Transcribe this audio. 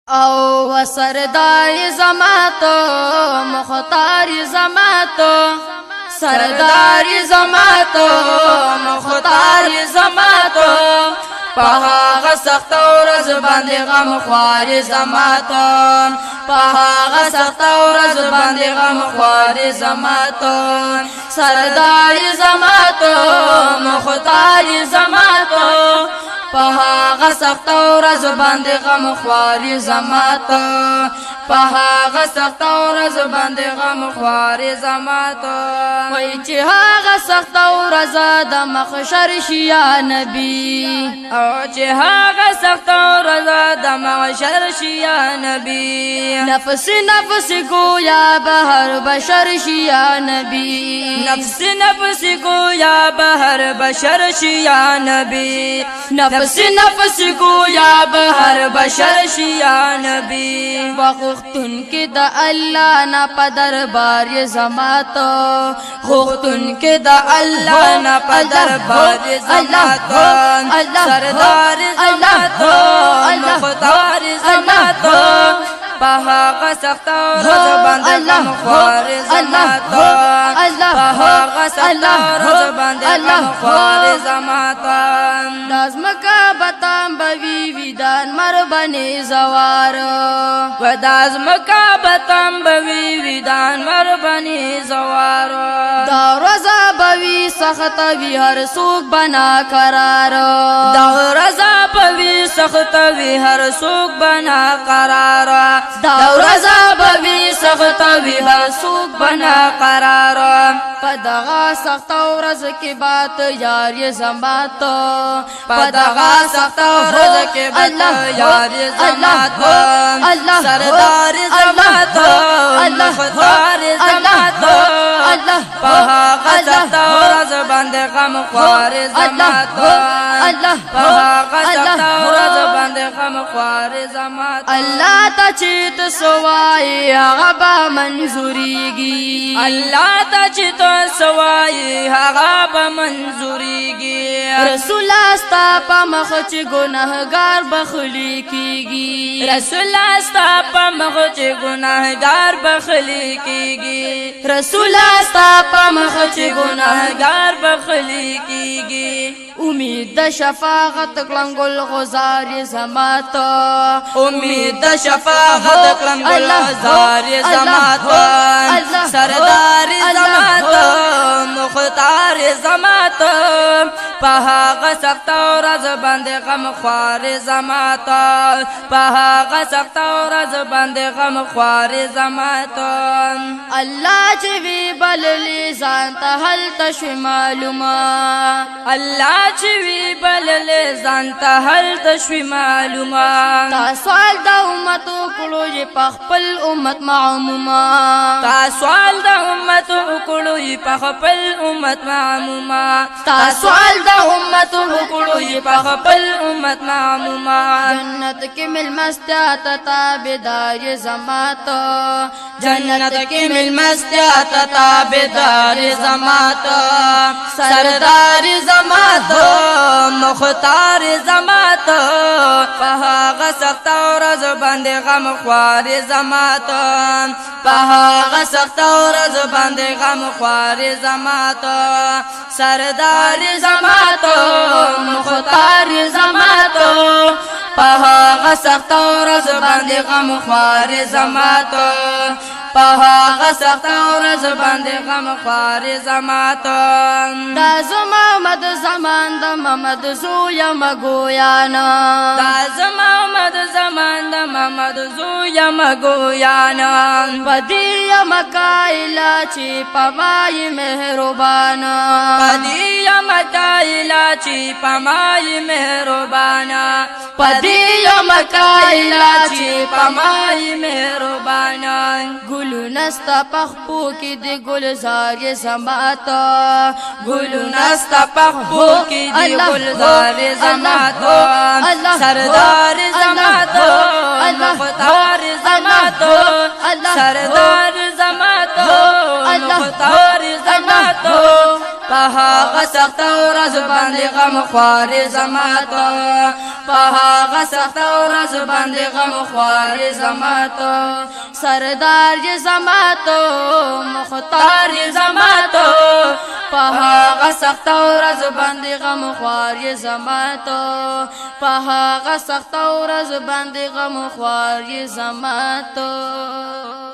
او سردار زماتو مختار زماتو سردار زماتو مختار زماتو پاغا سخت ورځ باندې غم خوار زماتو پاغا سخت ورځ باندې غم خوار زماتو سردار زماتو مختار زماتو پاغا سخت ورځ باندې غم خوار زماتو پاغا سخت ورځ باندې غم خوار زماتو وای چې هغه سخت ورځ د محشر شي یا نبی او چې هغه سخت ورځ د محشر شي یا نبی نفس نفس گویا بهر بشر شي یا نبی نفس نفس گویا بهر بشر شي یا نبی نفس نفس گویا بهر بشر شي یا نبی وختن کې د الله نه په دربار زماتو وختن کې د الله نه په دربار زماتو سردار زماتو مختار زماتو پاغا سخت ورځ باندې غم خوار زماتو پاغا سخت ورځ باندې غم خوار زماتو دازمکا بتام بوی ویدان مر بنی زوار و دازمکا بتام بوی ویدان مر بنی زوار دا رضا بوی سخت وی هر سوق بنا قرار دا رضا بوی سخت وی هر سوق بنا قرار دا رضا بوی سخت وی هر سوق بنا قرار پدغا سخت ورځ کې بات یار زماتو پدغا سخت ورځ کې بات یار زماتو سردار زماتو مختار زماتو پاغا سخت ورځ باندې غم خوار زماتو پاغا سخت ورځ باندې غم خوار زماتو الله ته چې ته سوای هغه به منظوريږي الله ته چې ته سوای هغه به منظوريږي رسول استا په مخ چې ګناهګار بخلی کیږي رسول استا په مخ چې ګناهګار بخلی کیږي رسول استا په مخ چې ګناهګار بخلی کیږي امید د شفاعت کلنګل غزار زماتو امید د شفاعت کلنګل غزار زماتو سردار زماتو مختار زماتو پاغا سخت ورځ باندې غم خوار زماتو پاغا سخت ورځ باندې غم خوار زماتو الله چې وی بللی ځان ته هل تشوي معلومه الله چې وی بللی ځان ته هل تشوي معلومه تاسو د امت کړو په خپل امت معمومه تاسو د امت کړو په خپل امت معمومه تاسو د امت کړو په خپل امت معمومه جنت کې مل مستات تابعدار زماتو جنت کې مل مستات تابعدار زماتو سردار زماتو مختار زماتو پاغا سخت ورځ باندې غم خوار زماتو پاغا سخت ورځ باندې غم خوار زماتو سردار زماتو مختار زماتو پاغا سخت ورځ باندې غم خوار زماتو پاغا سخت ورځ باندې غم خوار زماتو دا زما مد زمان د محمد زویا مګویانا دا زما مد زمان د محمد زویا مګویانا پدی مکایلا چې پمای مهربانا پدی مکایلا چې پمای مهربانا پدی مکایلا چې پمای مهربانا ګلو نستا پخپو کې د ګلزار زماتو ګلو نستا پخپو کې د ګلزار زماتو سردار زماتو مختار زماتو سردار زماتو مختار زماتو په هغه سخت ورځ باندې غم خوارې زما ته په هغه سخت ورځ باندې غم خوارې زما ته سردار یې زما ته مختار یې زما ته په هغه سخت ورځ باندې غم خوارې زما ته په هغه سخت ورځ باندې غم خوارې زما ته